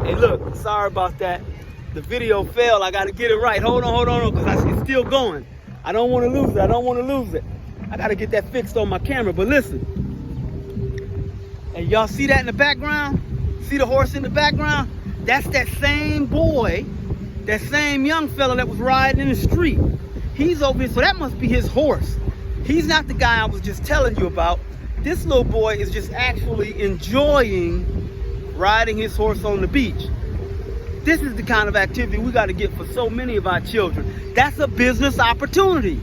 Hey, look, sorry about that. The video failed. I got to get it right. Hold on, because it's still going. I don't want to lose it. I got to get that fixed on my camera. But listen, and y'all see that in the background? See the horse in the background? That's that same boy, that same young fella that was riding in the street. He's over here, so that must be his horse. He's not the guy I was just telling you about. This little boy is just actually enjoying riding his horse on the beach. This is the kind of activity we got to get for so many of our children. That's a business opportunity.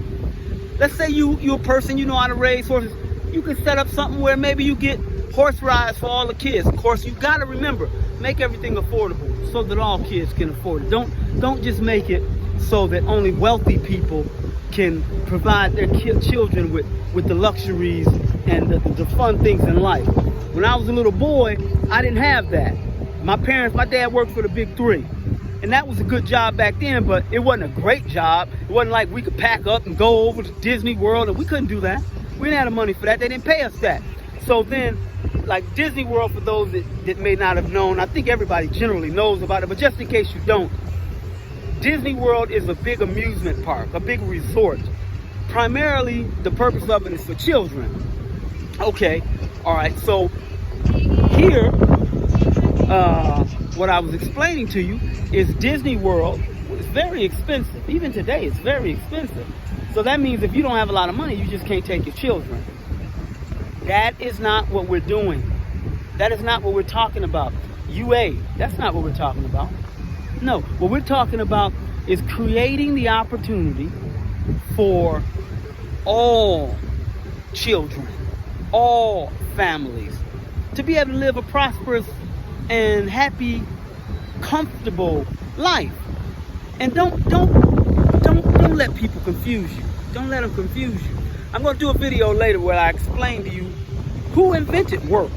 Let's say you're a person, you know how to raise horses. You can set up something where maybe you get horse rides for all the kids. Of course, you got to remember, make everything affordable so that all kids can afford it. Don't just make it so that only wealthy people can provide their children with the luxuries and the fun things in life. When I was a little boy, I didn't have that. My dad worked for the Big 3. And that was a good job back then, but it wasn't a great job. It wasn't like we could pack up and go over to Disney World, and we couldn't do that. We didn't have the money for that. They didn't pay us that. So then, like Disney World, for those that may not have known, I think everybody generally knows about it, but just in case you don't, Disney World is a big amusement park, a big resort. Primarily, the purpose of it is for children. Okay, all right, so here, what I was explaining to you is Disney World is very expensive. Even today, it's very expensive. So that means if you don't have a lot of money, you just can't take your children. That is not what we're doing. That is not what we're talking about. UA, that's not what we're talking about. No, what we're talking about is creating the opportunity for all children, all families, to be able to live a prosperous and happy, comfortable life. And don't let people confuse you. Don't let them confuse you. I'm going to do a video later where I explain to you who invented work,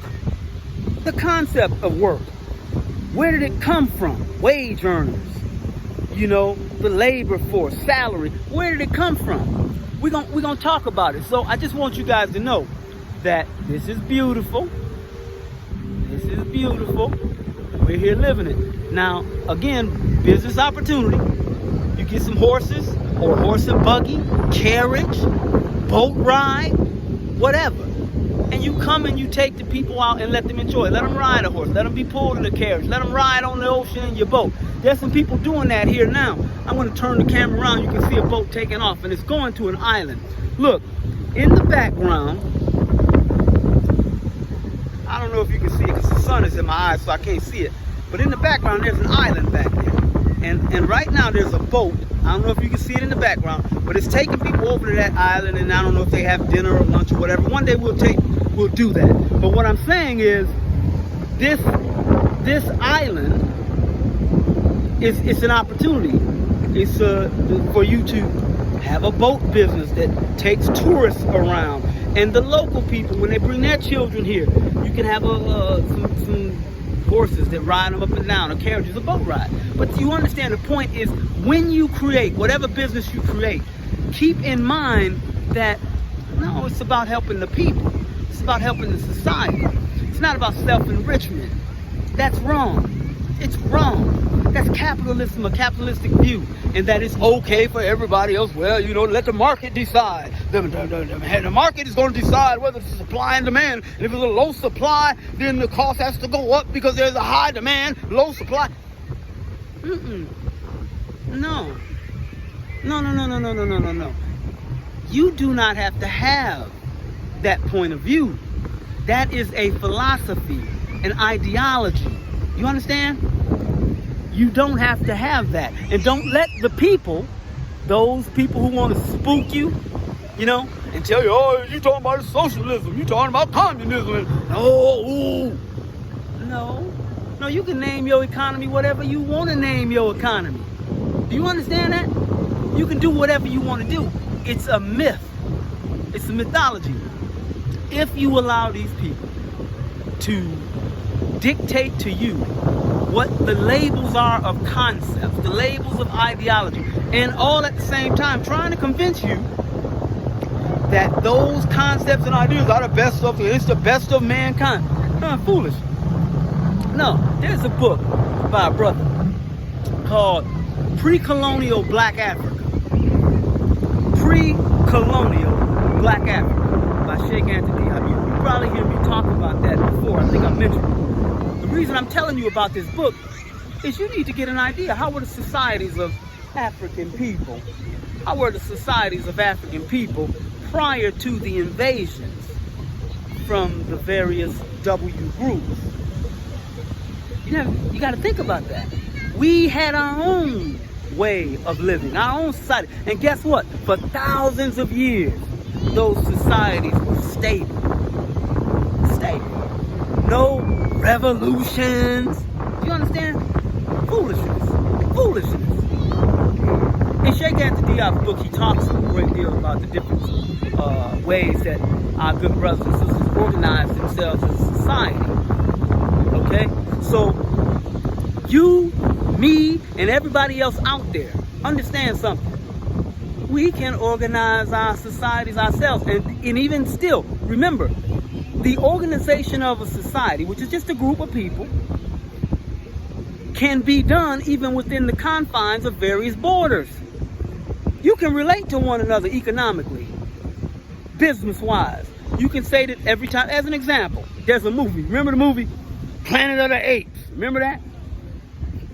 the concept of work. Where did it come from? Wage earners, you know, the labor force, salary. Where did it come from? We're gonna talk about it. So I just want you guys to know that this is beautiful. This is beautiful. We're here living it. Now, again, business opportunity. You get some horses or horse and buggy, carriage, boat ride, whatever. And you come and you take the people out and let them enjoy. Let them ride a horse. Let them be pulled in a carriage. Let them ride on the ocean in your boat. There's some people doing that here now. I'm going to turn the camera around. You can see a boat taking off, and it's going to an island. Look, in the background, I don't know if you can see it because the sun is in my eyes, so I can't see it. But in the background, there's an island back there. And right now, there's a boat. I don't know if you can see it in the background, but it's taking people over to that island, and I don't know if they have dinner or lunch or whatever. One day we'll do that. But what I'm saying is, this island it's an opportunity. It's for you to have a boat business that takes tourists around, and the local people, when they bring their children here, you can have some horses that ride them up and down, a carriage is a boat ride. But you understand, the point is, when you create whatever business you create, keep in mind that no, it's about helping the people. It's about helping the society. It's not about self-enrichment. That's wrong. It's wrong. That's capitalism, a capitalistic view, and that it's okay for everybody else. Well, you know, let the market decide. The market is going to decide whether it's supply and demand. And if it's a low supply, then the cost has to go up because there's a high demand, low supply. No. You do not have to have that point of view. That is a philosophy, an ideology. You understand? You don't have to have that. And don't let the people, those people who want to spook you, you know, and tell you, oh, you talking about socialism, you talking about communism. No, you can name your economy whatever you want to name your economy. Do you understand that? You can do whatever you want to do. It's a myth. It's a mythology. If you allow these people to dictate to you what the labels are of concepts, the labels of ideology, and all at the same time trying to convince you that those concepts and ideas are the best of, it's the best of mankind. Foolish. No, there's a book by a brother called Pre-Colonial Black Africa. Pre-Colonial Black Africa by Sheikh Anthony. You probably hear me talk about that before. I think I mentioned it. The reason I'm telling you about this book is you need to get an idea. How were the societies of African people? How were the societies of African people prior to the invasions from the various W groups? You got to think about that. We had our own way of living, our own society. And guess what? For thousands of years, those societies were stable. Stable. No revolutions. Do you understand? Foolishness. In Sheikh Anthony Diop's book, he talks a great deal about the different ways that our good brothers and sisters organize themselves as a society. Okay? So, you, me, and everybody else out there, understand something. We can organize our societies ourselves. And even still, remember, the organization of a society, which is just a group of people, can be done even within the confines of various borders. You can relate to one another economically, business-wise. You can say that every time, as an example, there's a movie. Remember the movie Planet of the Apes? Remember that?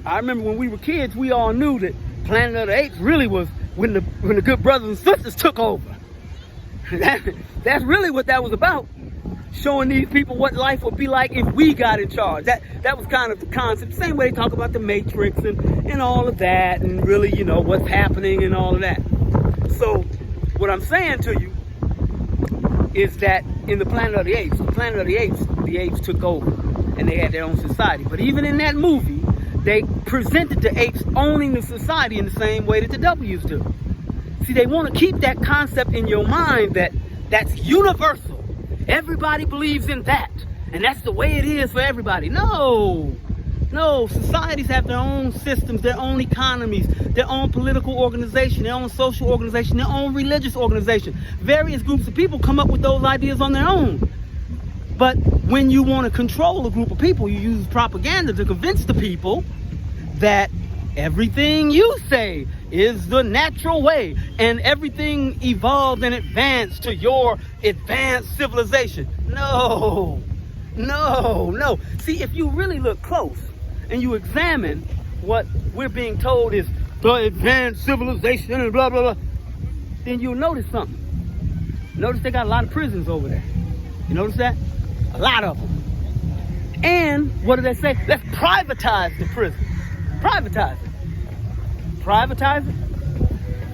I remember when we were kids, we all knew that Planet of the Apes really was when the good brothers and sisters took over. That's really what that was about. Showing these people what life would be like if we got in charge. That was kind of the concept. Same way they talk about the Matrix and all of that, and really, you know, what's happening and all of that. So what I'm saying to you is that in the Planet of the apes took over and they had their own society. But even in that movie, they presented the apes owning the society in the same way that the W's do. See, they want to keep that concept in your mind that's universal. Everybody believes in that, and that's the way it is for everybody. No, societies have their own systems, their own economies, their own political organization, their own social organization, their own religious organization. Various groups of people come up with those ideas on their own. But when you want to control a group of people, you use propaganda to convince the people that everything you say is the natural way, and everything evolved and advanced to your advanced civilization. No. See, if you really look close and you examine what we're being told is the advanced civilization and blah, blah, blah, then you'll notice something. Notice they got a lot of prisons over there. You notice that? A lot of them. And what do they say? Let's privatize the prison. Privatize it.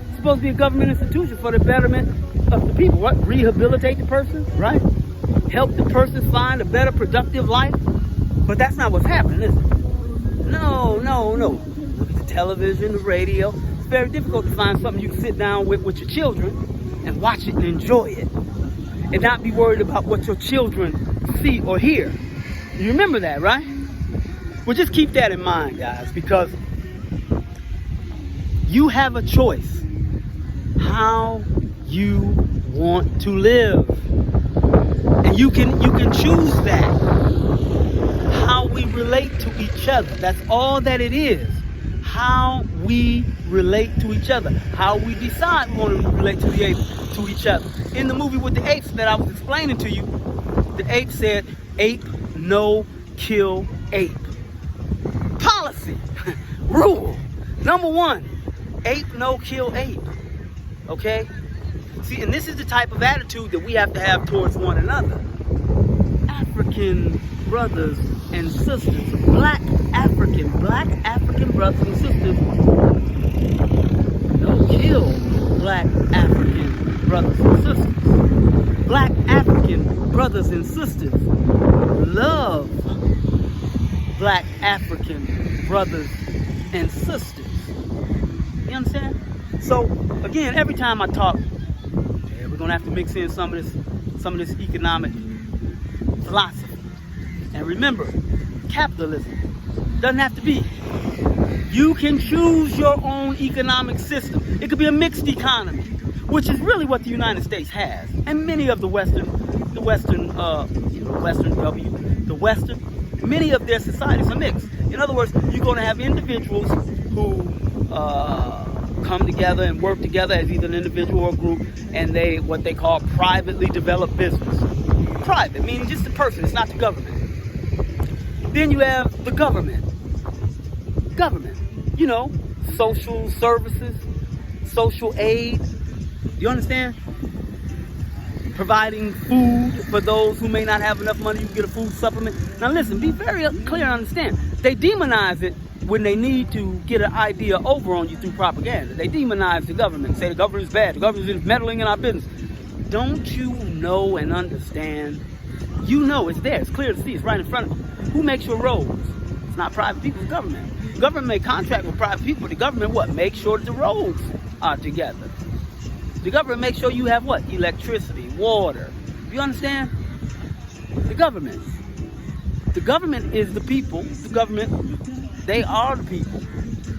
It's supposed to be a government institution for the betterment of the people. What? Rehabilitate the person, right? Help the person find a better, productive life. But that's not what's happening, is it? No. Look at the television, the radio. It's very difficult to find something you can sit down with your children and watch it and enjoy it, and not be worried about what your children see or hear. You remember that, right? Well, just keep that in mind, guys, because you have a choice how you want to live. And you can choose that. How we relate to each other. That's all that it is. How we relate to each other. How we decide we want to relate to each other. In the movie with the apes that I was explaining to you, the ape said, ape, no, kill, ape. Policy. Rule. Number 1. Ape, no, kill, ape. Okay? See, and this is the type of attitude that we have to have towards one another. African brothers and sisters. Black African brothers and sisters. No, kill black African brothers and sisters. Black African brothers and sisters. Love black African brothers and sisters. You understand? So again, every time I talk, we're gonna have to mix in some of this economic philosophy. And remember, capitalism doesn't have to be. You can choose your own economic system. It could be a mixed economy, which is really what the United States has, and many of the Western many of their societies are mixed. In other words, you're going to have individuals who come together and work together as either an individual or a group, and they what they call privately developed business. Private, meaning just the person, it's not the government. Then you have the government. Government, you know, social services, social aid. You understand? Providing food for those who may not have enough money to get a food supplement. Now listen, be very clear and understand. They demonize it when they need to get an idea over on you through propaganda. They demonize the government, say the government is bad, the government is meddling in our business. Don't you know and understand? You know it's there, it's clear to see, it's right in front of you. Who makes your roads? It's not private people, it's government. The government may contract with private people, but the government what? Makes sure that the roads are together. The government makes sure you have what? Electricity, water. You understand? The government. The government is the people. The government, they are the people.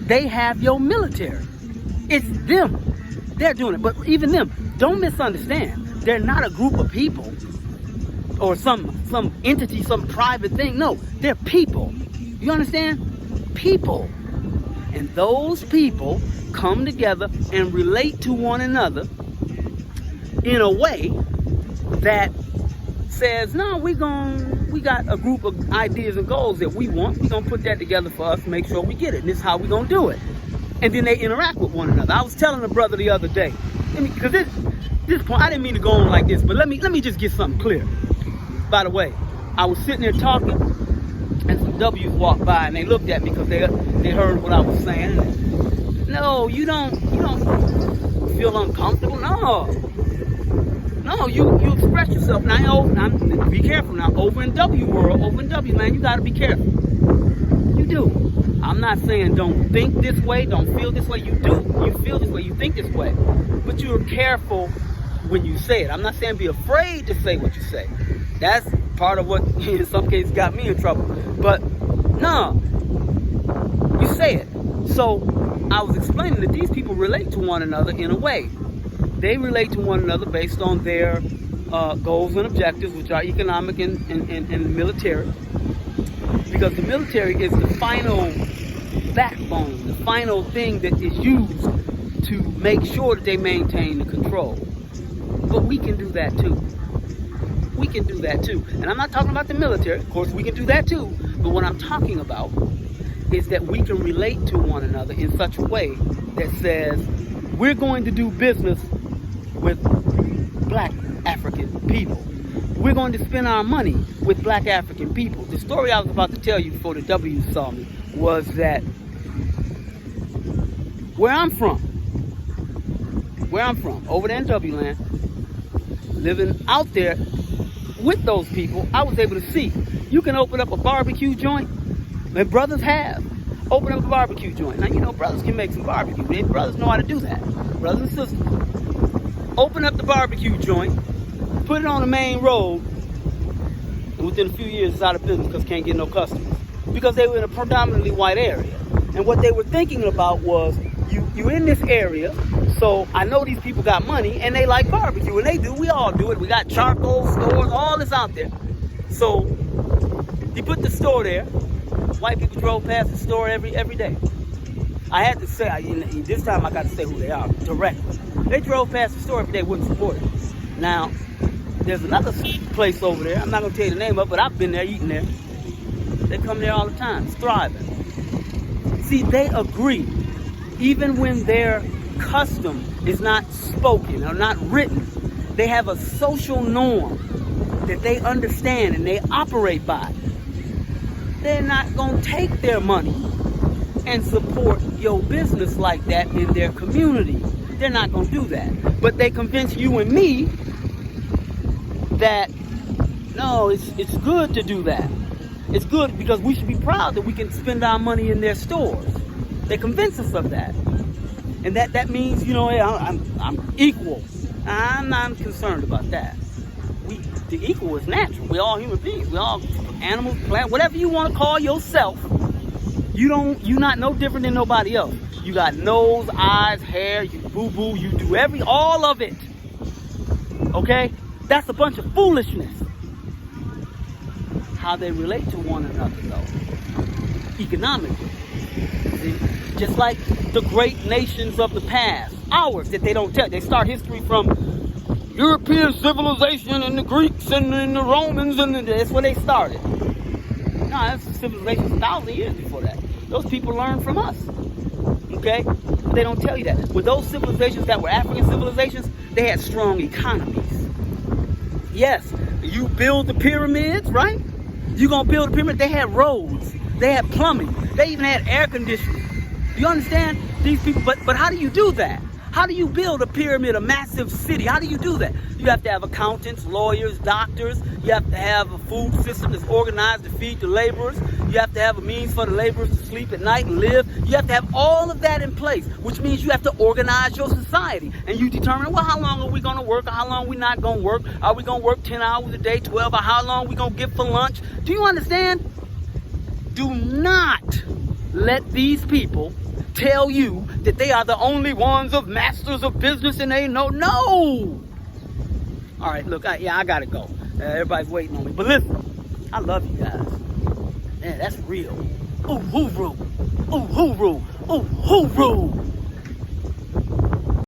They have your military. It's them. They're doing it. But even them, don't misunderstand. They're not a group of people or some entity, some private thing. No, they're people. You understand? People. And those people come together and relate to one another in a way that says, no, we got a group of ideas and goals that we want. We're going to put that together for us, make sure we get it. And this is how we're going to do it. And then they interact with one another. I was telling a brother the other day, because this point, I didn't mean to go on like this, but let me just get something clear. By the way, I was sitting there talking, and some W's walked by, and they looked at me because they heard what I was saying. No, you don't feel uncomfortable. No, you express yourself. Now, be careful now. Over in W world, over in W land, you got to be careful. You do. I'm not saying don't think this way, don't feel this way. You do. You feel this way, you think this way. But you're careful when you say it. I'm not saying be afraid to say what you say. That's part of what in some cases got me in trouble. But no, you say it. So I was explaining that these people relate to one another in a way. They relate to one another based on their goals and objectives, which are economic and military. Because the military is the final backbone, the final thing that is used to make sure that they maintain the control. But we can do that too. We can do that too. And I'm not talking about the military. Of course, we can do that too. But what I'm talking about is that we can relate to one another in such a way that says we're going to do business with black African people. We're going to spend our money with black African people. The story I was about to tell you before the W's saw me was that where I'm from, over there in W land, living out there with those people, I was able to see you can open up a barbecue joint, and brothers have. Open up a barbecue joint. Now, you know, brothers can make some barbecue. Brothers know how to do that. Brothers and sisters. Open up the barbecue joint, put it on the main road, and within a few years it's out of business because can't get no customers. Because they were in a predominantly white area. And what they were thinking about was, you in this area, so I know these people got money and they like barbecue, and they do, we all do it. We got charcoal stores, all this out there. So you put the store there. White people drove past the store every day. I had to say, this time I got to say who they are directly. They drove past the store every day, wouldn't support it. Now, there's another place over there, I'm not going to tell you the name of it, but I've been there, eating there. They come there all the time, it's thriving. See, they agree, even when their custom is not spoken or not written, they have a social norm that they understand and they operate by. They're not going to take their money and support your business like that in their community. They're not going to do that. But they convince you and me that, no, it's good to do that. It's good because we should be proud that we can spend our money in their stores. They convince us of that. And that means, you know, hey, I'm equal. I'm not concerned about that. The equal is natural. We're all human beings. We're all animals, plants, whatever you want to call yourself. You're not no different than nobody else. You got nose, eyes, hair, you boo-boo, you do all of it. Okay? That's a bunch of foolishness. how they relate to one another, though, economically. See? Just like the great nations of the past, ours, that they don't tell. They start history from European civilization and the Greeks and the Romans, and that's where they started. No, that's civilization 1,000 years before that. Those people learned from us. Okay? But they don't tell you that. With those civilizations that were African civilizations, they had strong economies. Yes, you build the pyramids, right? You're going to build a pyramid. They had roads. They had plumbing. They even had air conditioning. You understand? These people, but how do you do that? How do you build a pyramid, a massive city? How do you do that? You have to have accountants, lawyers, doctors. You have to have a food system that's organized to feed the laborers. You have to have a means for the laborers to sleep at night and live. You have to have all of that in place, which means you have to organize your society. And you determine, well, how long are we going to work or how long are we not going to work? Are we going to work 10 hours a day, 12, or how long are we going to get for lunch? Do you understand? Do not let these people tell you that they are the only ones of masters of business and they know. No! All right, look, I got to go. Everybody's waiting on me. But listen, I love you guys. Man, that's real. Ooh, hooroo. Ooh, hooroo. Ooh, hooroo.